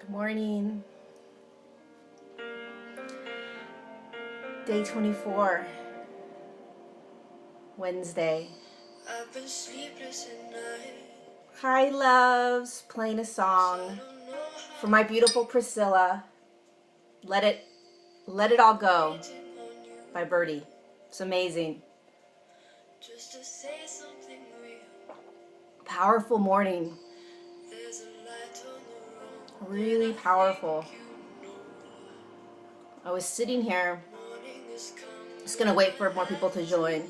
Good morning. Day 24, Wednesday. I've been sleepless at night. Hi, loves. Playing a song for my beautiful Priscilla. Let it all go by Birdie. It's amazing. Just to say something real. Powerful morning. Really powerful. I was sitting here, just gonna wait for more people to join.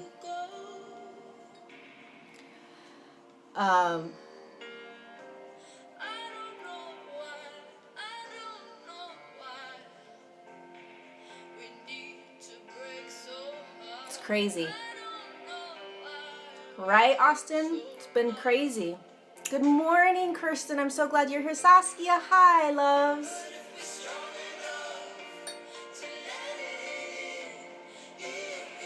It's crazy. Right, Austin? It's been crazy. Good morning, Kirsten. I'm so glad you're here. Saskia, hi, loves.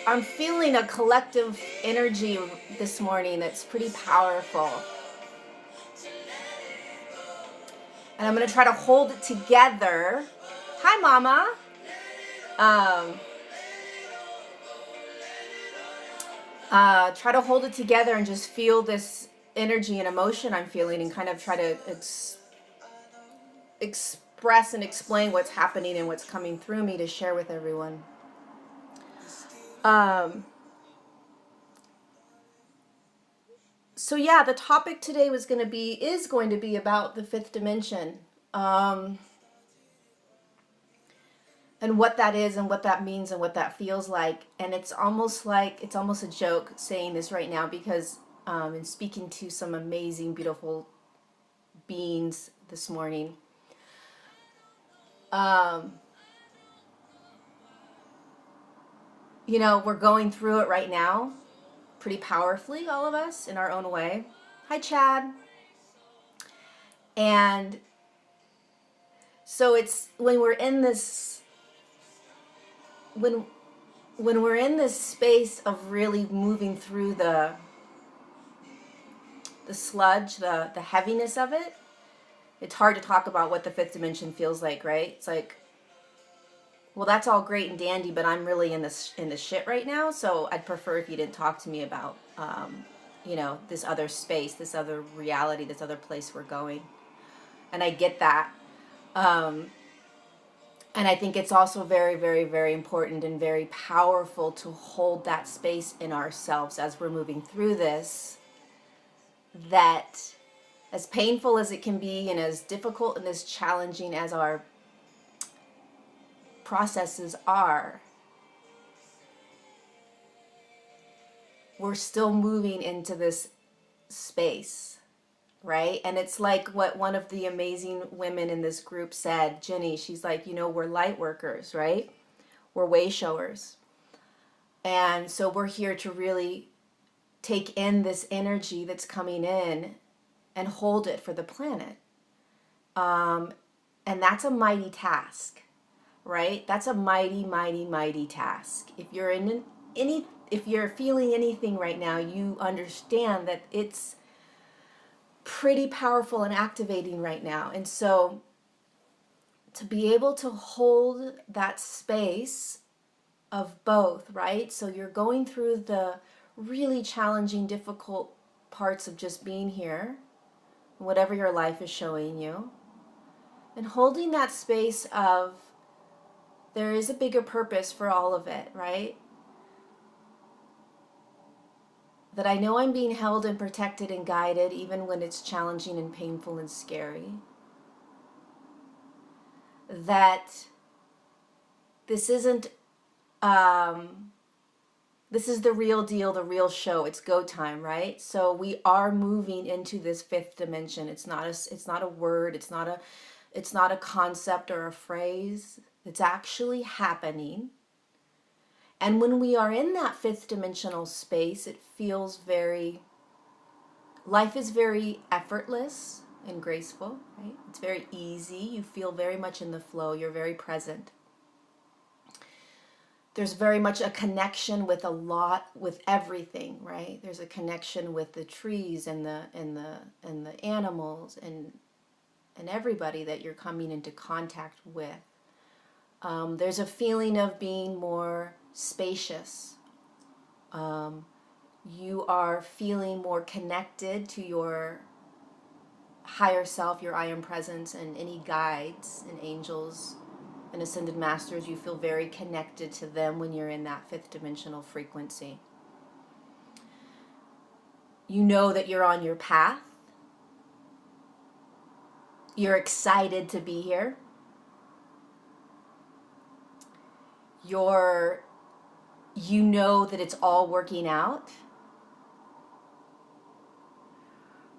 I'm feeling a collective energy this morning that's pretty powerful. And I'm going to try to hold it together. Hi, Mama. Try to hold it together and just feel this energy and emotion I'm feeling and kind of try to express and explain what's happening and what's coming through me to share with everyone. So yeah, the topic today is going to be about the fifth dimension, and what that is and what that means and what that feels like. And it's almost a joke saying this right now because in speaking to some amazing, beautiful beings this morning, we're going through it right now pretty powerfully, all of us in our own way. Hi, Chad. And so it's when we're in this space of really moving through the sludge, the heaviness of it, it's hard to talk about what the fifth dimension feels like, right? It's like, well, that's all great and dandy, but I'm really in the shit right now, so I'd prefer if you didn't talk to me about this other space, this other reality, this other place we're going. And I get that. And I think it's also very, very, very important and very powerful to hold that space in ourselves as we're moving through this, that as painful as it can be and as difficult and as challenging as our processes are, we're still moving into this space, right? And it's like what one of the amazing women in this group said, Jenny, she's like, we're light workers, right? We're way showers. And so we're here to really take in this energy that's coming in and hold it for the planet. And that's a mighty task, right? That's a mighty, mighty, mighty task. If you're feeling anything right now, you understand that it's pretty powerful and activating right now. And so to be able to hold that space of both, right? So you're going through the really challenging, difficult parts of just being here, whatever your life is showing you, and holding that space of there is a bigger purpose for all of it, right? That I know I'm being held and protected and guided even when it's challenging and painful and scary. That this isn't, this is the real deal, the real show. It's go time, right? So we are moving into this fifth dimension. It's not a word. It's not a concept or a phrase. It's actually happening. And when we are in that fifth dimensional space, it feels life is very effortless and graceful, right? It's very easy. You feel very much in the flow. You're very present. There's very much a connection with everything, right? There's a connection with the trees and the animals and and everybody that you're coming into contact with. There's a feeling of being more spacious. You are feeling more connected to your higher self, your I am presence, and any guides and angels and ascended masters. You feel very connected to them when you're in that fifth dimensional frequency. You know that you're on your path. You're excited to be here. You know that it's all working out.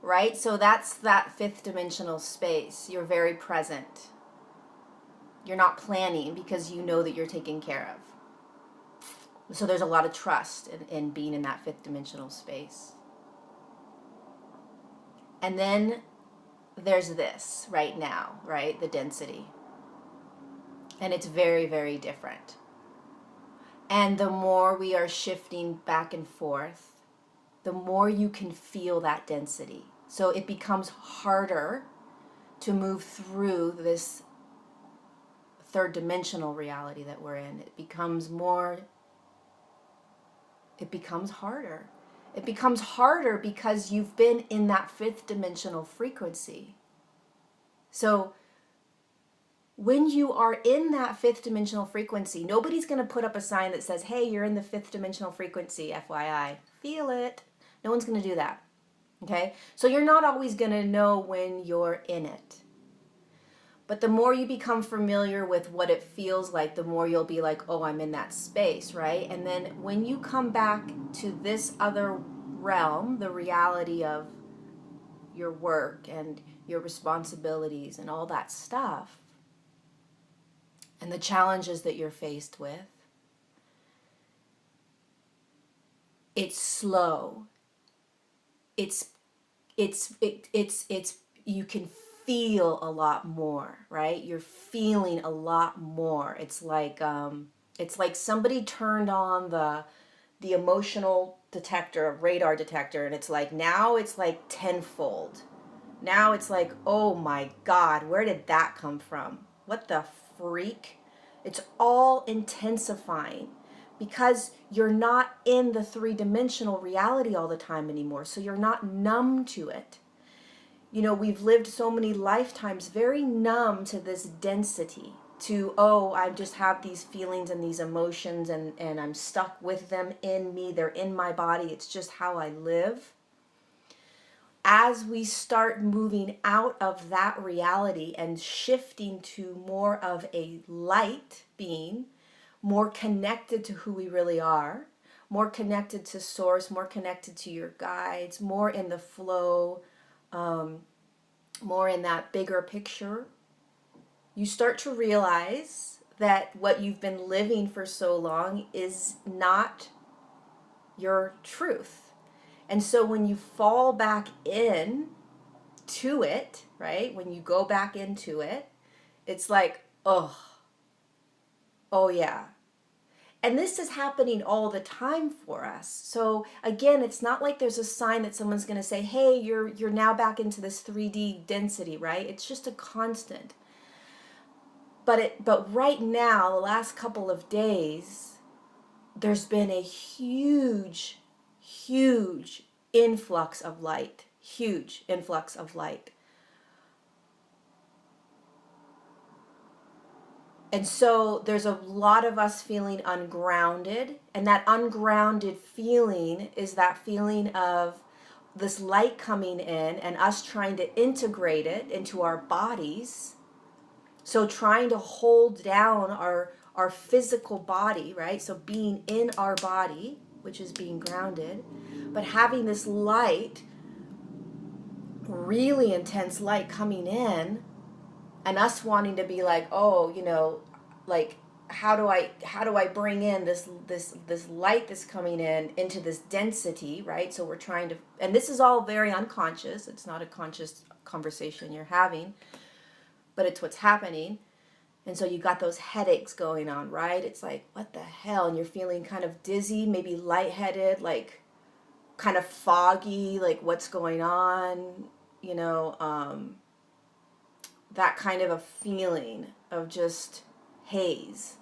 Right? So that's that fifth dimensional space. You're very present. You're not planning because you know that you're taken care of. So there's a lot of trust in being in that fifth dimensional space. And then there's this right now, right? The density. And it's very, very different. And the more we are shifting back and forth, the more you can feel that density. So it becomes harder to move through this third dimensional reality that we're in. It becomes harder. It becomes harder because you've been in that fifth dimensional frequency. So when you are in that fifth dimensional frequency, nobody's going to put up a sign that says, hey, you're in the fifth dimensional frequency, FYI. Feel it. No one's going to do that. Okay? So you're not always going to know when you're in it. But the more you become familiar with what it feels like, the more you'll be like, oh, I'm in that space, right? And then when you come back to this other realm, the reality of your work and your responsibilities and all that stuff, and the challenges that you're faced with, it's slow. It's you can feel a lot more, right? You're feeling a lot more. It's like somebody turned on the emotional detector, radar detector, and it's like now it's like tenfold. Now it's like, oh my God, where did that come from? What the freak? It's all intensifying because you're not in the three-dimensional reality all the time anymore. So you're not numb to it. You know, we've lived so many lifetimes very numb to this density, to, oh, I just have these feelings and these emotions and I'm stuck with them in me. They're in my body. It's just how I live. As we start moving out of that reality and shifting to more of a light being, more connected to who we really are, more connected to source, more connected to your guides, more in the flow, more in that bigger picture, you start to realize that what you've been living for so long is not your truth. And so when you fall back in to it, right? When you go back into it, it's like, oh yeah. And this is happening all the time for us. So again, it's not like there's a sign that someone's going to say, hey, you're now back into this 3D density, right? It's just a constant. But right now, the last couple of days, there's been a huge influx of light. Huge influx of light. And so there's a lot of us feeling ungrounded, and that ungrounded feeling is that feeling of this light coming in and us trying to integrate it into our bodies. So trying to hold down our physical body, right? So being in our body, which is being grounded, but having this light, really intense light coming in, and us wanting to be like, oh, you know, like how do I bring in this light that's coming in into this density, right? So we're trying to, and this is all very unconscious. It's not a conscious conversation you're having, but it's what's happening. And so you got those headaches going on, right? It's like, what the hell? And you're feeling kind of dizzy, maybe lightheaded, like kind of foggy, like what's going on, you know, that kind of a feeling of just haze.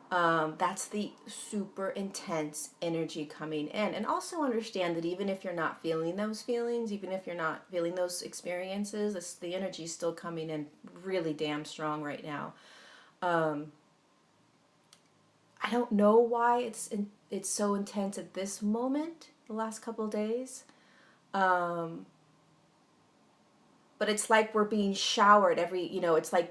That's the super intense energy coming in. And also understand that even if you're not feeling those feelings, even if you're not feeling those experiences, the energy is still coming in really damn strong right now. I don't know why it's so intense at this moment, the last couple of days. But it's like we're being showered it's like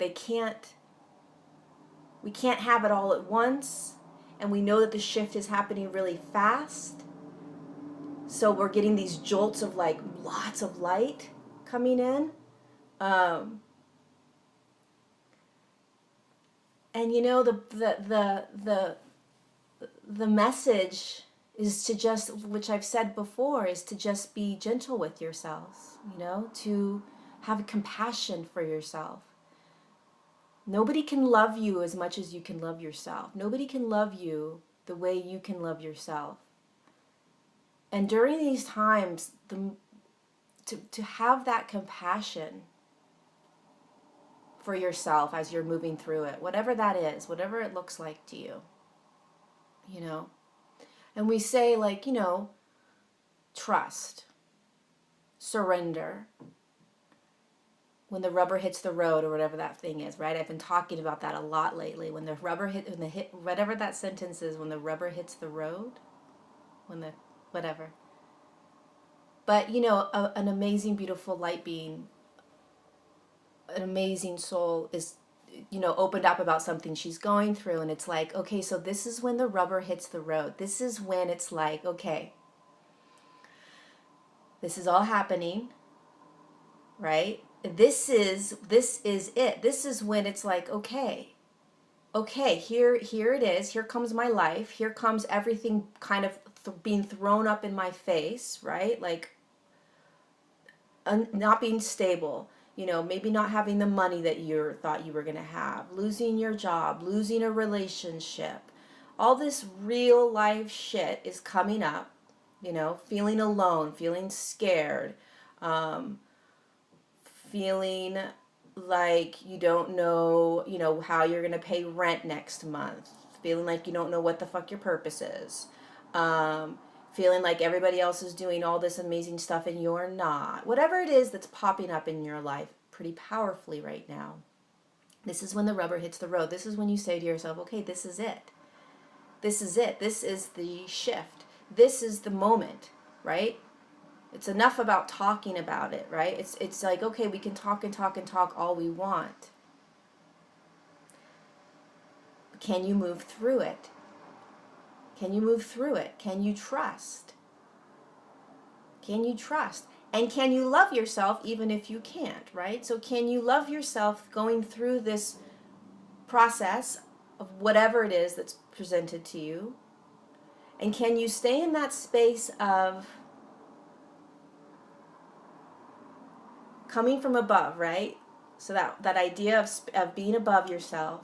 we can't have it all at once. And we know that the shift is happening really fast. So we're getting these jolts of like lots of light coming in. And the message is to just, which I've said before, is to just be gentle with yourselves, to have compassion for yourself. Nobody can love you as much as you can love yourself. Nobody can love you the way you can love yourself. And during these times, to have that compassion for yourself as you're moving through it, whatever that is, whatever it looks like to you, And we say, like, trust, surrender, when the rubber hits the road, or whatever that thing is, right? I've been talking about that a lot lately. Whatever that sentence is, when the rubber hits the road, whatever. But, an amazing, beautiful light being, an amazing soul is, opened up about something she's going through. And it's like, okay, so this is when the rubber hits the road. This is when it's like, okay, this is all happening, right? This is it. This is when it's like, okay, here it is. Here comes my life. Here comes everything kind of being thrown up in my face, right? Like, not being stable, maybe not having the money that you thought you were going to have, losing your job, losing a relationship. All this real life shit is coming up, feeling alone, feeling scared, feeling like you don't know, how you're going to pay rent next month, feeling like you don't know what the fuck your purpose is, feeling like everybody else is doing all this amazing stuff and you're not. Whatever it is that's popping up in your life pretty powerfully right now, this is when the rubber hits the road. This is when you say to yourself, okay, this is it. This is it. This is the shift. This is the moment, right? It's enough about talking about it, right? It's like, okay, we can talk and talk and talk all we want. But can you move through it? Can you move through it? Can you trust? Can you trust? And can you love yourself even if you can't, right? So can you love yourself going through this process of whatever it is that's presented to you? And can you stay in that space of coming from above, right? So that idea of being above yourself,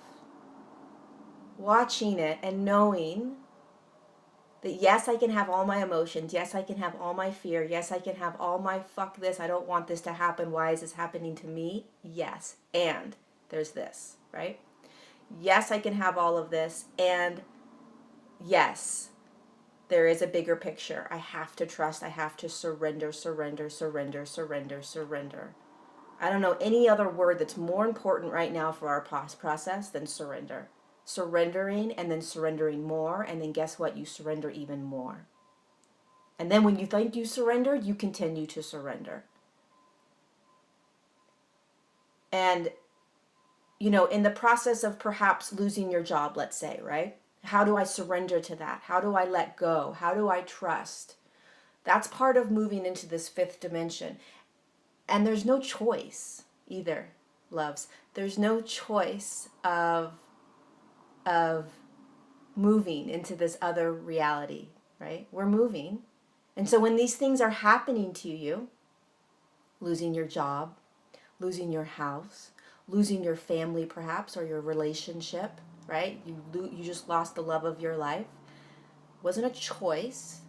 watching it and knowing that yes, I can have all my emotions. Yes, I can have all my fear. Yes, I can have all my fuck this. I don't want this to happen. Why is this happening to me? Yes. And there's this, right? Yes, I can have all of this. And yes, there is a bigger picture. I have to trust. I have to surrender, surrender, surrender, surrender, surrender. I don't know any other word that's more important right now for our process than surrender. Surrendering and then surrendering more, and then guess what? You surrender even more. And then when you think you surrendered, you continue to surrender. And, in the process of perhaps losing your job, let's say, right? How do I surrender to that? How do I let go? How do I trust? That's part of moving into this fifth dimension. And there's no choice either, loves. There's no choice of moving into this other reality, right? We're moving. And so when these things are happening to you, losing your job, losing your house, losing your family perhaps, or your relationship, right? You just lost the love of your life. It wasn't a choice.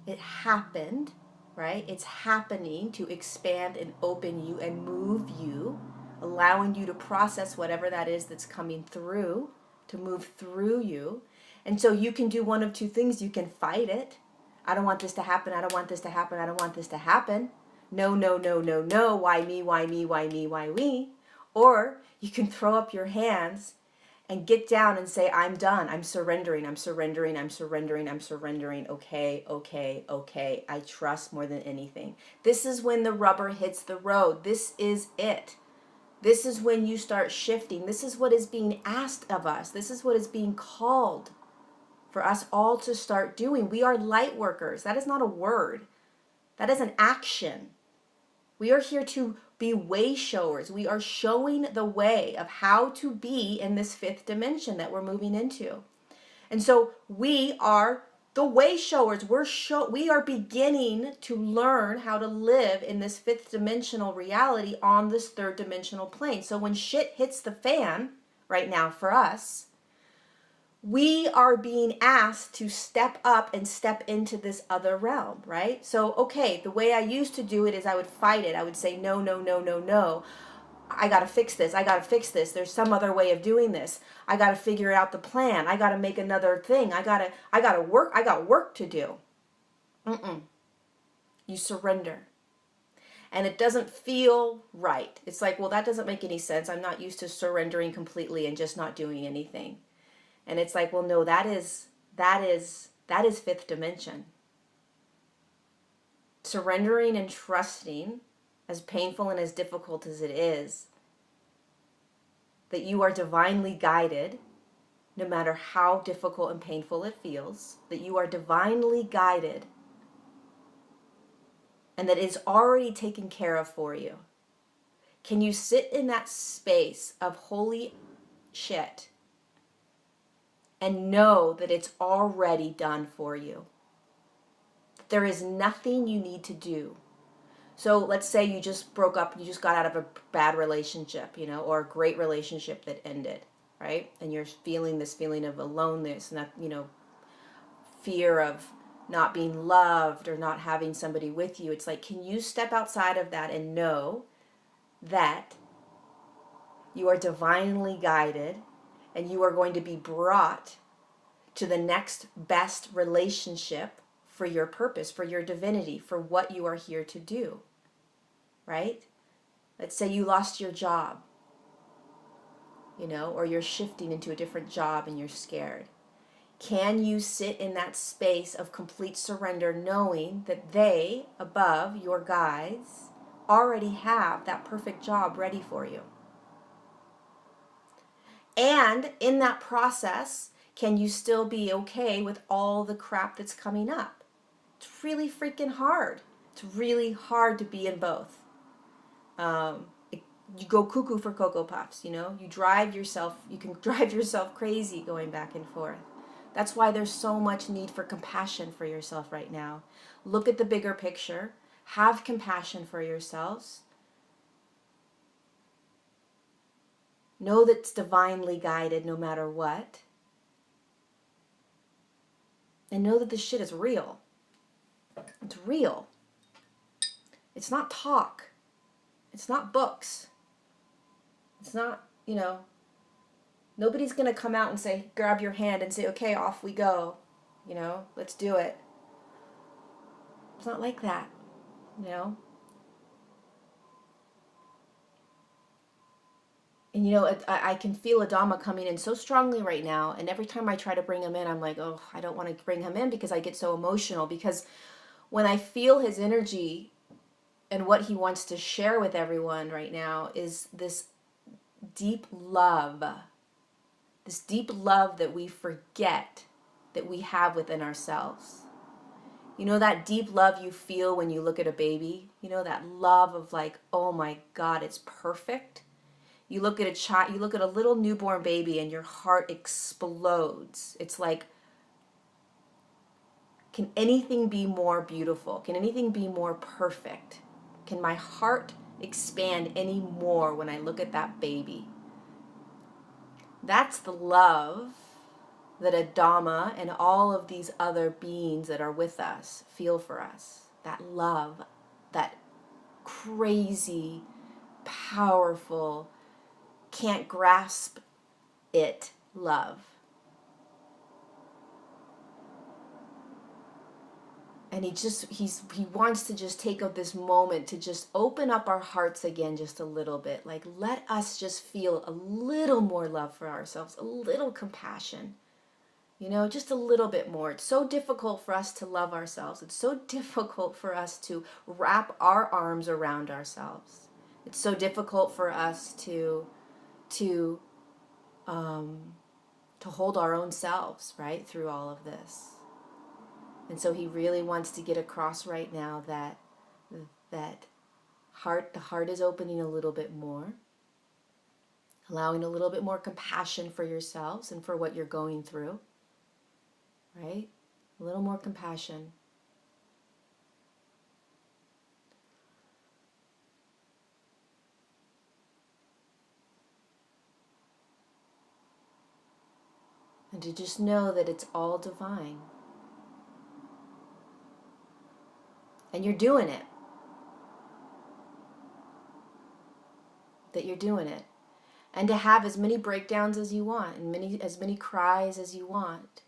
It happened, right? It's happening to expand and open you and move you allowing you to process whatever that is that's coming through, to move through you. And so you can do one of two things. You can fight it. I don't want this to happen. I don't want this to happen. I don't want this to happen. No, no, no, no, no. Why me? Why me? Why me? Why me? Or you can throw up your hands and get down and say, I'm done. I'm surrendering. I'm surrendering. I'm surrendering. I'm surrendering. Okay, okay, okay. I trust more than anything. This is when the rubber hits the road. This is it. This is when you start shifting. This is what is being asked of us. This is what is being called for us all to start doing. We are light workers. That is not a word. That is an action. We are here to be way showers. We are showing the way of how to be in this fifth dimension that we're moving into. And so we are the way showers. We are beginning to learn how to live in this fifth dimensional reality on this third dimensional plane. So when shit hits the fan right now for us, we are being asked to step up and step into this other realm, right? So, okay, the way I used to do it is I would fight it. I would say, no, no, no, no, no. I got to fix this. I got to fix this. There's some other way of doing this. I got to figure out the plan. I got to make another thing. I got to work. I got work to do. You surrender. And it doesn't feel right. It's like, well, that doesn't make any sense. I'm not used to surrendering completely and just not doing anything. And it's like, well, no, that is fifth dimension. Surrendering and trusting, as painful and as difficult as it is, that you are divinely guided, no matter how difficult and painful it feels, that you are divinely guided, and that it's already taken care of for you. Can you sit in that space of holy shit and know that it's already done for you? There is nothing you need to do. So let's say you just broke up, you just got out of a bad relationship, or a great relationship that ended, right? And you're feeling this feeling of aloneness, and that, fear of not being loved or not having somebody with you. It's like, can you step outside of that and know that you are divinely guided and you are going to be brought to the next best relationship for your purpose, for your divinity, for what you are here to do, right? Let's say you lost your job, or you're shifting into a different job and you're scared. Can you sit in that space of complete surrender, knowing that they, above, your guides, already have that perfect job ready for you? And in that process, can you still be okay with all the crap that's coming up? It's really freaking hard. It's really hard to be in both. You go cuckoo for Cocoa Puffs, you can drive yourself crazy going back and forth. That's why there's so much need for compassion for yourself right now. Look at the bigger picture. Have compassion for yourselves. Know that it's divinely guided no matter what. And know that this shit is real. It's real. It's not talk. It's not books. It's not, nobody's going to come out and say, grab your hand and say, okay, off we go. Let's do it. It's not like that, And I can feel Adama coming in so strongly right now, and every time I try to bring him in, I'm like, oh, I don't want to bring him in because I get so emotional, because when I feel his energy and what he wants to share with everyone right now is this deep love that we forget that we have within ourselves. That deep love you feel when you look at a baby, that love of like, oh my God, it's perfect. You look at a child, you look at a little newborn baby and your heart explodes. It's like, can anything be more beautiful? Can anything be more perfect? Can my heart expand any more when I look at that baby? That's the love that Adama and all of these other beings that are with us feel for us. That love, that crazy powerful, can't grasp it love. And he wants to just take up this moment to just open up our hearts again just a little bit. Like, let us just feel a little more love for ourselves, a little compassion, just a little bit more. It's so difficult for us to love ourselves. It's so difficult for us to wrap our arms around ourselves. It's so difficult for us to hold our own selves, right, through all of this. And so he really wants to get across right now that the heart is opening a little bit more, allowing a little bit more compassion for yourselves and for what you're going through, right? A little more compassion. And to just know that it's all divine. And you're doing it. That you're doing it. And to have as many breakdowns as you want and as many cries as you want,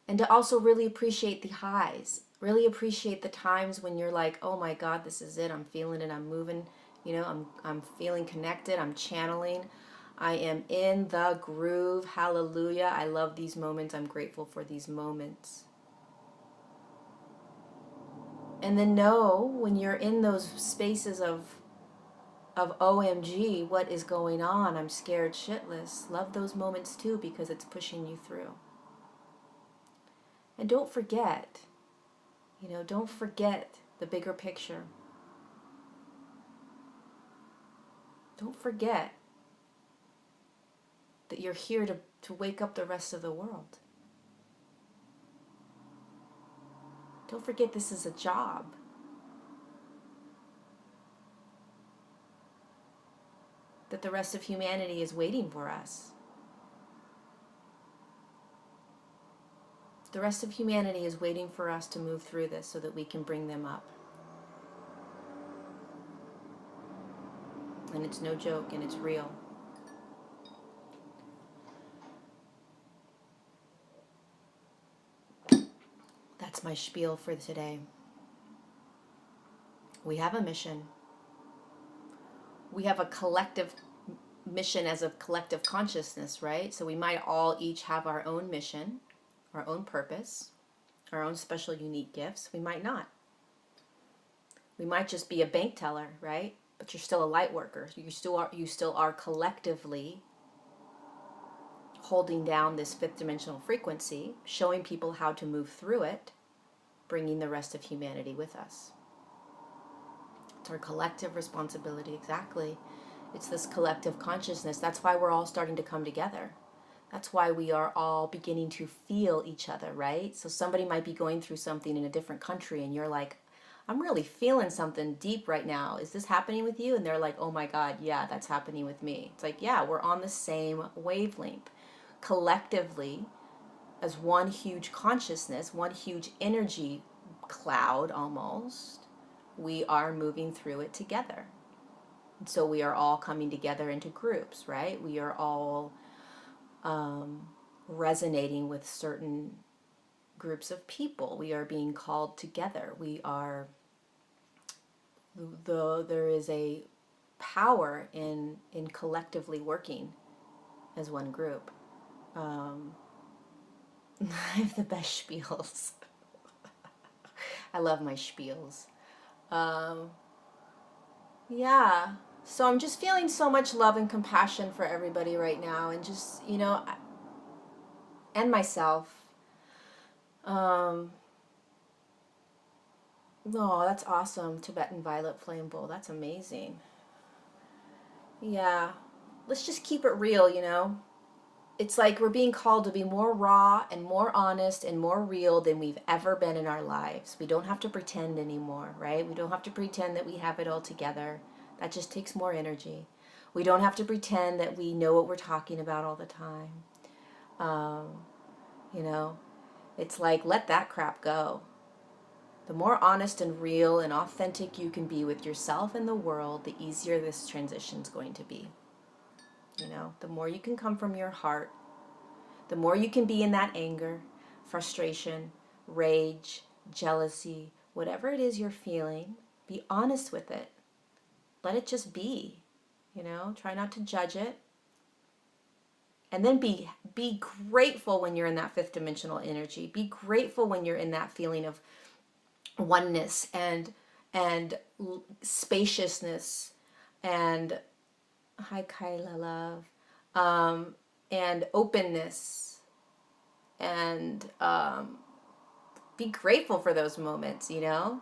And to also really appreciate the highs. Really appreciate the times when you're like, oh my God, this is it. I'm feeling it. I'm moving. I'm feeling connected. I'm channeling. I am in the groove. Hallelujah. I love these moments. I'm grateful for these moments. And then know when you're in those spaces of OMG, what is going on? I'm scared shitless. Love those moments too, because it's pushing you through. And don't forget, don't forget the bigger picture. Don't forget that you're here to wake up the rest of the world. Don't forget this is a job. That the rest of humanity is waiting for us. The rest of humanity is waiting for us to move through this so that we can bring them up. And it's no joke, and it's real. That's my spiel for today. We have a mission. We have a collective mission as a collective consciousness, right? So we might all each have our own mission, our own purpose, our own special unique gifts. We might not. We might just be a bank teller, right? But you're still a light worker. You still are collectively holding down this fifth dimensional frequency, showing people how to move through it, bringing the rest of humanity with us. It's our collective responsibility, exactly. It's this collective consciousness. That's why we're all starting to come together. That's why we are all beginning to feel each other, right? So somebody might be going through something in a different country and you're like, I'm really feeling something deep right now. Is this happening with you? And they're like, oh my God, yeah, that's happening with me. It's like, yeah, we're on the same wavelength. Collectively, as one huge consciousness, one huge energy cloud almost, we are moving through it together. And so we are all coming together into groups, right? We are all resonating with certain groups of people. We are being called together. There is a power in collectively working as one group. I have the best spiels. I love my spiels. Yeah. So I'm just feeling so much love and compassion for everybody right now, and just, and myself. No, that's awesome. Tibetan Violet Flame Bowl. That's amazing. Yeah. Let's just keep it real. It's like we're being called to be more raw and more honest and more real than we've ever been in our lives. We don't have to pretend anymore, right? We don't have to pretend that we have it all together. That just takes more energy. We don't have to pretend that we know what we're talking about all the time. It's like, let that crap go. The more honest and real and authentic you can be with yourself and the world, the easier this transition is going to be. You know, the more you can come from your heart, the more you can be in that anger, frustration, rage, jealousy, whatever it is you're feeling, be honest with it. Let it just be. You know, try not to judge it. And then be grateful when you're in that fifth dimensional energy. Be grateful when you're in that feeling of oneness and spaciousness and hi Kyla love, and openness, and be grateful for those moments, you know.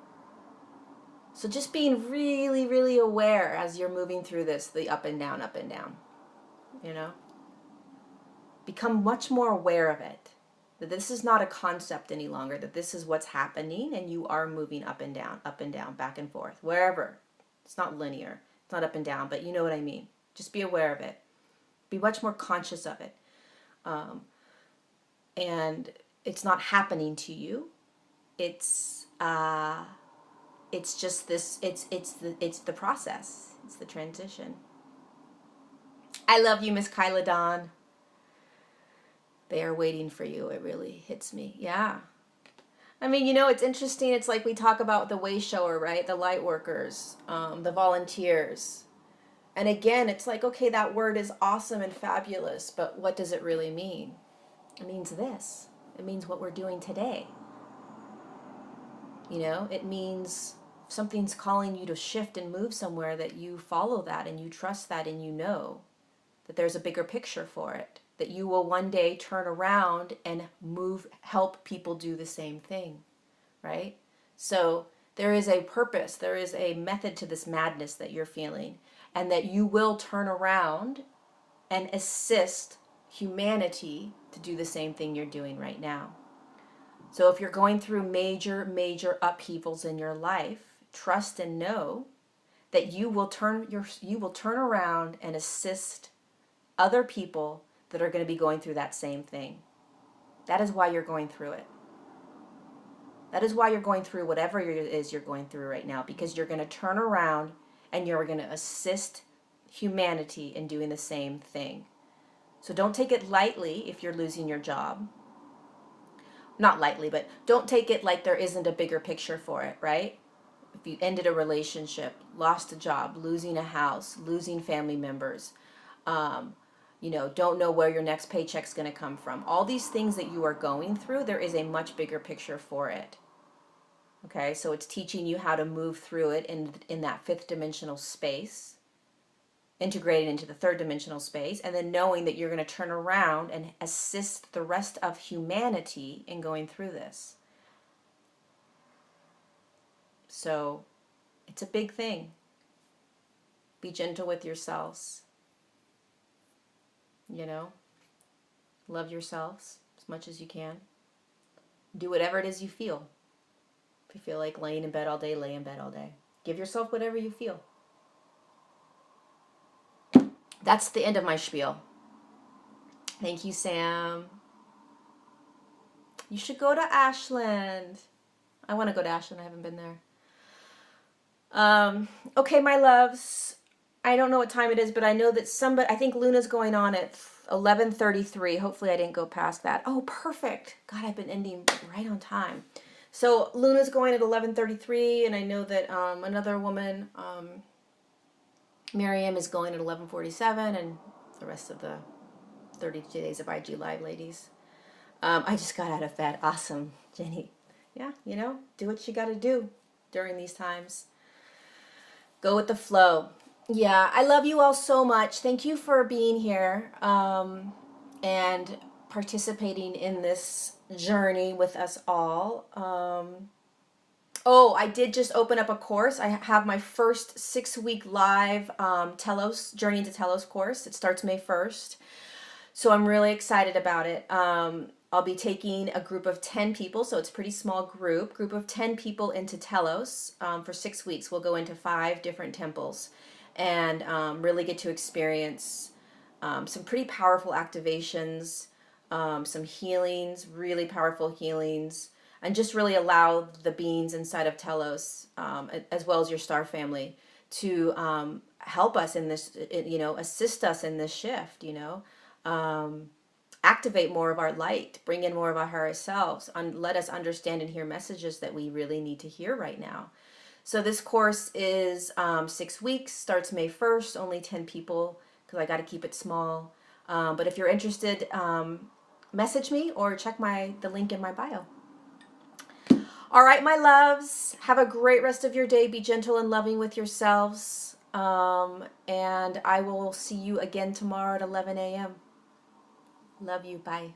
So just being really, really aware as you're moving through this, the up and down, you know. Become much more aware of it. That this is not a concept any longer, that this is what's happening and you are moving up and down, back and forth, wherever. It's not linear. It's not up and down, but you know what I mean. Just be aware of it. Be much more conscious of it. And it's not happening to you. It's just this, it's the process. It's the transition. I love you, Miss Kyla Dawn. They are waiting for you. It really hits me. Yeah. I mean, you know, it's interesting. It's like we talk about the way shower, right? The light workers, the volunteers. And again, it's like, okay, that word is awesome and fabulous, but what does it really mean? It means this. It means what we're doing today. You know, it means something's calling you to shift and move somewhere, that you follow that and you trust that and you know that there's a bigger picture for it, that you will one day turn around and help people do the same thing, right? So there is a purpose, there is a method to this madness that you're feeling, and that you will turn around and assist humanity to do the same thing you're doing right now. So if you're going through major, major upheavals in your life, trust and know that you will turn around and assist other people that are going to be going through that same thing. That is why you're going through it. That is why you're going through whatever it is you're going through right now, because you're going to turn around and you're going to assist humanity in doing the same thing. So don't take it lightly if you're losing your job. Not lightly, but don't take it like there isn't a bigger picture for it, right? If you ended a relationship, lost a job, losing a house, losing family members, you know, don't know where your next paycheck's going to come from. All these things that you are going through, there is a much bigger picture for it. Okay, so it's teaching you how to move through it in that fifth dimensional space, integrated into the third dimensional space, and then knowing that you're going to turn around and assist the rest of humanity in going through this. So it's a big thing. Be gentle with yourselves. You know, love yourselves as much as you can. Do whatever it is you feel. If you feel like laying in bed all day, lay in bed all day. Give yourself whatever you feel. That's the end of my spiel. Thank you, Sam. You should go to Ashland. I want to go to Ashland. I haven't been there. Okay, my loves. I don't know what time it is, but I know that I think Luna's going on at 11:33. Hopefully I didn't go past that. Oh, perfect. God, I've been ending right on time. So Luna's going at 11:33, and I know that another woman, Miriam, is going at 11:47, and the rest of the 32 days of IG Live ladies. I just got out of bed. Awesome, Jenny. Yeah, you know, do what you got to do during these times. Go with the flow. Yeah, I love you all so much. Thank you for being here and participating in this journey with us all. I did just open up a course. I have my first 6-week live Telos, Journey into Telos course. It starts May 1st. So I'm really excited about it. I'll be taking a group of 10 people, so it's a pretty small group of 10 people into Telos for 6 weeks. We'll go into 5 different temples and really get to experience some pretty powerful activations, some healings, really powerful healings, and just really allow the beings inside of Telos, as well as your star family, to help us in this, assist us in this shift, activate more of our light, bring in more of our higher selves, and let us understand and hear messages that we really need to hear right now. So this course is 6 weeks, starts May 1st, only 10 people, because I got to keep it small. But if you're interested, message me or check the link in my bio. All right, my loves, have a great rest of your day. Be gentle and loving with yourselves. And I will see you again tomorrow at 11 a.m. Love you. Bye.